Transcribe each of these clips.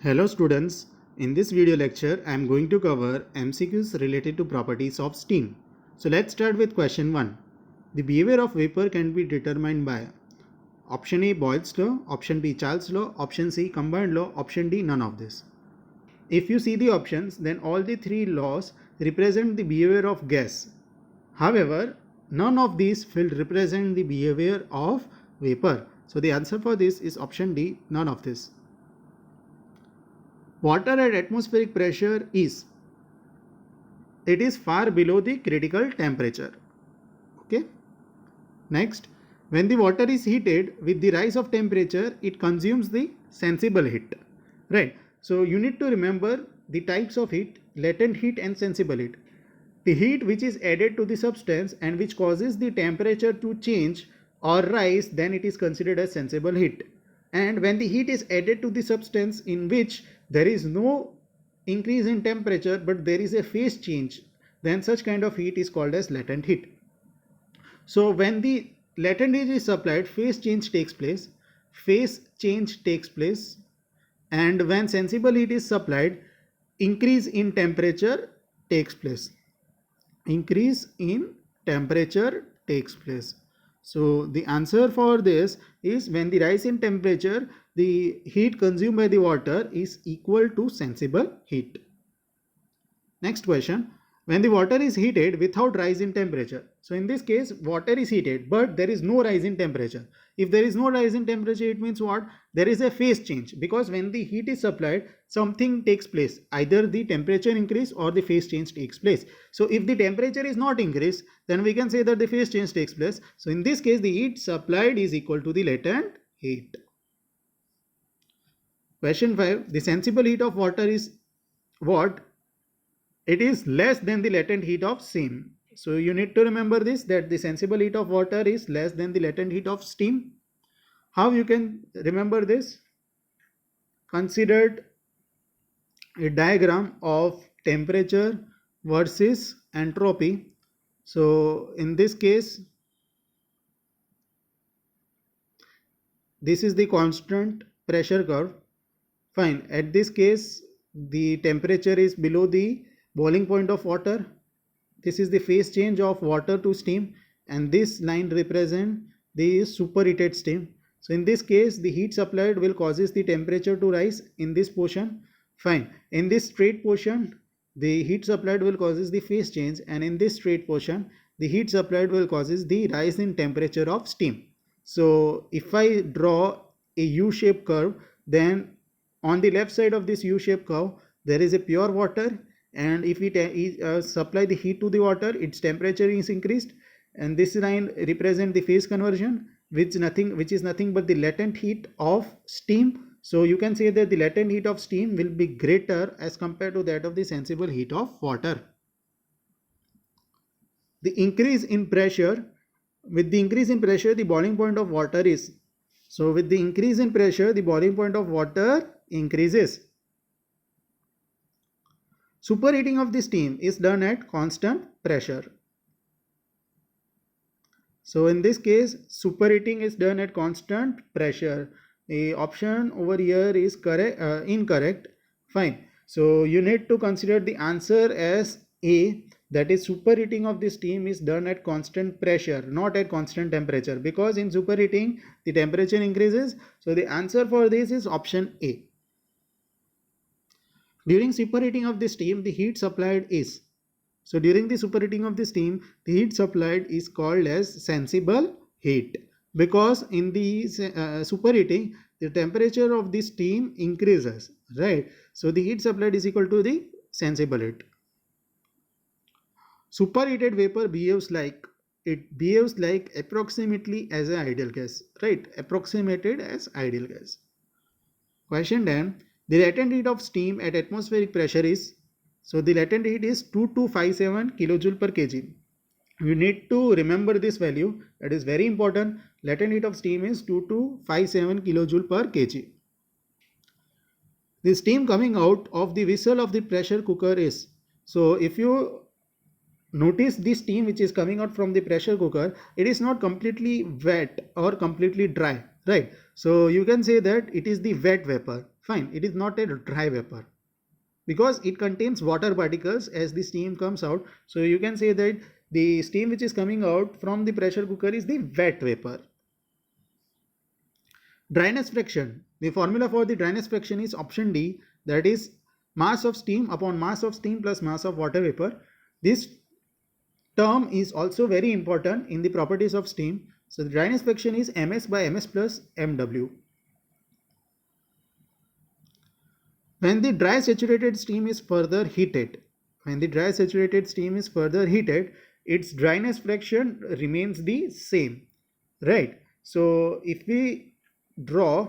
Hello students, in this video lecture I am going to cover MCQs related to properties of steam. So let's start with question 1. The behavior of vapor can be determined by option A Boyle's law, option B Charles' law, option C combined law, option D none of this. If you see the options, then all the three laws represent the behavior of gas. However, none of these will represent the behavior of vapor. So the answer for this is option D, none of this. Water at atmospheric pressure is far below the critical temperature. Okay. Next, when the water is heated, with the rise of temperature, it consumes the sensible heat. Right. So you need to remember the types of heat: latent heat and sensible heat. The heat which is added to the substance and which causes the temperature to change or rise, then it is considered as sensible heat. And when the heat is added to the substance in which there is no increase in temperature but there is a phase change, then such kind of heat is called as latent heat. So when the latent heat is supplied, phase change takes place, and when sensible heat is supplied, increase in temperature takes place. So the answer for this is, when the rise in temperature, the heat consumed by the water is equal to sensible heat. Next question. When the water is heated without rise in temperature. So in this case, water is heated but there is no rise in temperature. If there is no rise in temperature, it means what? There is a phase change, because when the heat is supplied, something takes place. Either the temperature increase or the phase change takes place. So if the temperature is not increased, then we can say that the phase change takes place. So in this case, the heat supplied is equal to the latent heat. Question 5. The sensible heat of water is what? It is less than the latent heat of steam. So you need to remember this, that the sensible heat of water is less than the latent heat of steam. How you can remember this? Consider a diagram of temperature versus entropy. So in this case, this is the constant pressure curve. Fine. At this case, the temperature is below the boiling point of water. This is the phase change of water to steam, and this line represents the superheated steam. So in this case, the heat supplied will causes the temperature to rise in this portion. Fine. In this straight portion, the heat supplied will causes the phase change, and in this straight portion, the heat supplied will causes the rise in temperature of steam. So if I draw a U-shaped curve, then on the left side of this U-shaped curve, there is a pure water, and if we supply the heat to the water, its temperature is increased, and this line represents the phase conversion, which is nothing but the latent heat of steam. So you can say that the latent heat of steam will be greater as compared to that of the sensible heat of water. The increase in pressure, with the increase in pressure, the boiling point of water is, so with the increase in pressure, the boiling point of water increases. Superheating of the steam is done at constant pressure. So in this case, superheating is done at constant pressure. The option over here is incorrect. Fine. So you need to consider the answer as A, that is superheating of the steam is done at constant pressure, not at constant temperature, because in superheating the temperature increases. So the answer for this is option A. During superheating of the steam, the heat supplied is, so during the superheating of the steam, the heat supplied is called as sensible heat, because in the superheating, the temperature of the steam increases, right? So the heat supplied is equal to the sensible heat. Superheated vapor behaves like approximately as an ideal gas, right? Approximated as ideal gas. Question 10. The latent heat of steam at atmospheric pressure is, so the latent heat is 2257 kilojoule per kg. You need to remember this value, that is very important. Latent heat of steam is 2257 kilojoule per kg. The steam coming out of the vessel of the pressure cooker is, so if you notice the steam which is coming out from the pressure cooker, it is not completely wet or completely dry, right? So you can say that it is the wet vapor. Fine, it is not a dry vapor because it contains water particles as the steam comes out. So you can say that the steam which is coming out from the pressure cooker is the wet vapor. Dryness fraction. The formula for the dryness fraction is option D, that is mass of steam upon mass of steam plus mass of water vapor. This term is also very important in the properties of steam. So the dryness fraction is ms by ms plus mw. When the dry saturated steam is further heated, its dryness fraction remains the same, right? So if we draw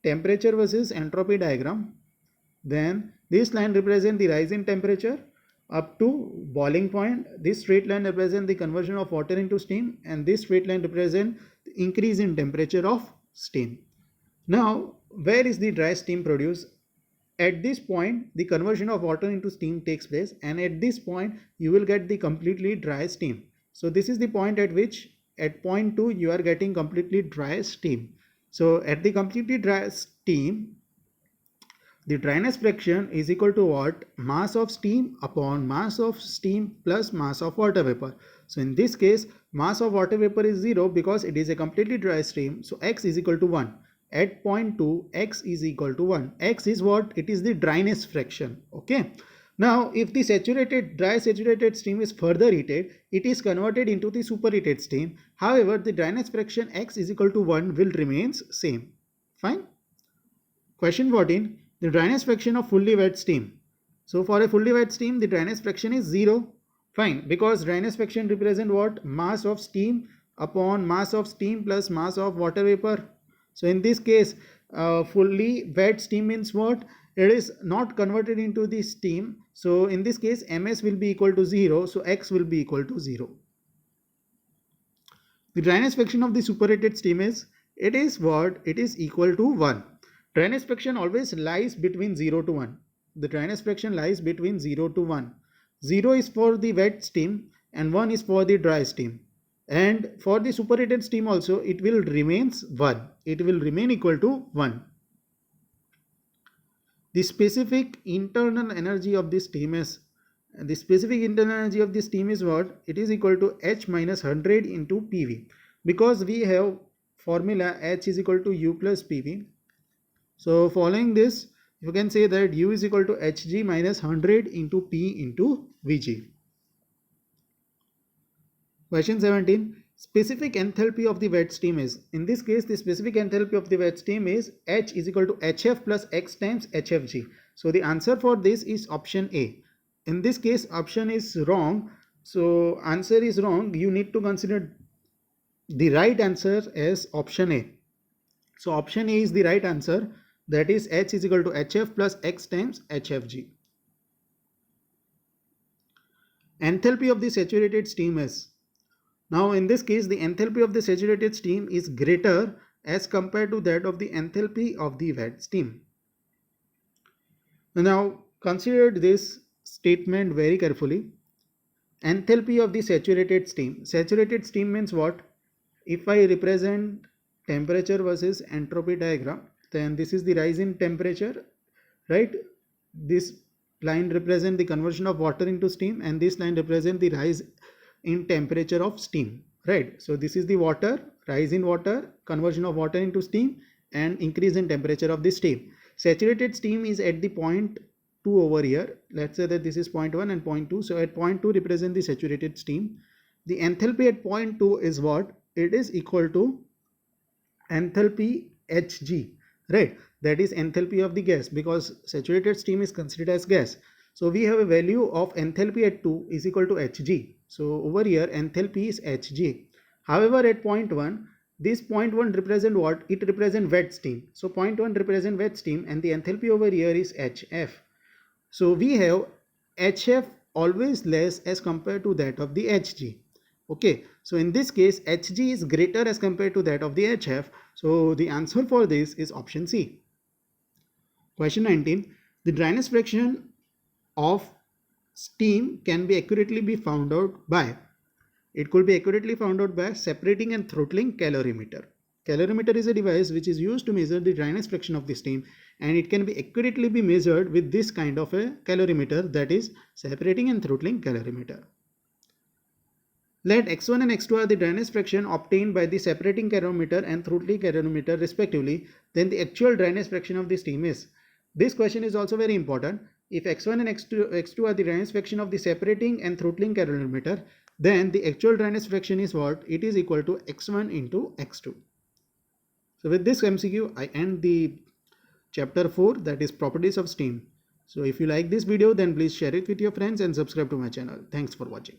temperature versus entropy diagram, then this line represents the rise in temperature up to boiling point. This straight line represents the conversion of water into steam, and this straight line represents the increase in temperature of steam. Now, where is the dry steam produced? At this point, the conversion of water into steam takes place, and at this point, you will get the completely dry steam. So this is the point at which, at point 2, you are getting completely dry steam. So at the completely dry steam, the dryness fraction is equal to what? Mass of steam upon mass of steam plus mass of water vapor. So in this case, mass of water vapor is 0 because it is a completely dry steam. So x is equal to 1. At point 2, x is equal to 1. X is what? It is the dryness fraction. Okay. Now, if the dry saturated steam is further heated, it is converted into the superheated steam. However, the dryness fraction x is equal to 1 will remains same. Fine. Question 14. The dryness fraction of fully wet steam. So for a fully wet steam, the dryness fraction is 0. Fine, because dryness fraction represent what? Mass of steam upon mass of steam plus mass of water vapor. So in this case, fully wet steam means what? It is not converted into the steam. So in this case, ms will be equal to 0. So x will be equal to 0. The dryness fraction of the superheated steam is, it is what? It is equal to 1. Dryness fraction always lies between 0 to 1. The dryness fraction lies between 0 to 1. 0 is for the wet steam and 1 is for the dry steam. And for the superheated steam also, it will remains 1. It will remain equal to 1. The specific internal energy of this steam is, what? It is equal to H minus 100 into PV. Because we have formula H is equal to U plus PV. So following this, you can say that U is equal to Hg minus 100 into P into Vg. Question 17. Specific enthalpy of the wet steam is. In this case, the specific enthalpy of the wet steam is H is equal to Hf plus X times Hfg. So the answer for this is option A. In this case, option is wrong. So answer is wrong. You need to consider the right answer as option A. So option A is the right answer. That is H is equal to Hf plus X times Hfg. Enthalpy of the saturated steam is. Now in this case, the enthalpy of the saturated steam is greater as compared to that of the enthalpy of the wet steam. Now consider this statement very carefully. Enthalpy of the saturated steam. Saturated steam means what? If I represent temperature versus entropy diagram, then this is the rise in temperature, right? This line represents the conversion of water into steam, and this line represents the rise in temperature of steam, right? So this is the water, rise in water, conversion of water into steam, and increase in temperature of the steam. Saturated steam is at the point 2 over here. Let's say that this is point 1 and point 2. So at point 2 represent the saturated steam. The enthalpy at point 2 is what? It is equal to enthalpy Hg, right? That is enthalpy of the gas, because saturated steam is considered as gas. So we have a value of enthalpy at 2 is equal to Hg. So over here enthalpy is Hg. However, at point 1, this point 1 represent what? It represent wet steam. So point 1 represent wet steam, and the enthalpy over here is Hf. So we have Hf always less as compared to that of the Hg. Okay, so in this case Hg is greater as compared to that of the Hf. So the answer for this is option C. Question 19. The dryness fraction of steam can be accurately found out by. It could be accurately found out by separating and throttling calorimeter. Calorimeter is a device which is used to measure the dryness fraction of the steam, and it can be accurately be measured with this kind of a calorimeter, that is separating and throttling calorimeter. Let x1 and x2 are the dryness fraction obtained by the separating calorimeter and throttling calorimeter respectively, then the actual dryness fraction of the steam is. This question is also very important. If x1 and x2 are the dryness fraction of the separating and throttling calorimeter, then the actual dryness fraction is what? It is equal to x1 into x2. So with this MCQ, I end the chapter 4, that is properties of steam. So if you like this video, then please share it with your friends and subscribe to my channel. Thanks for watching.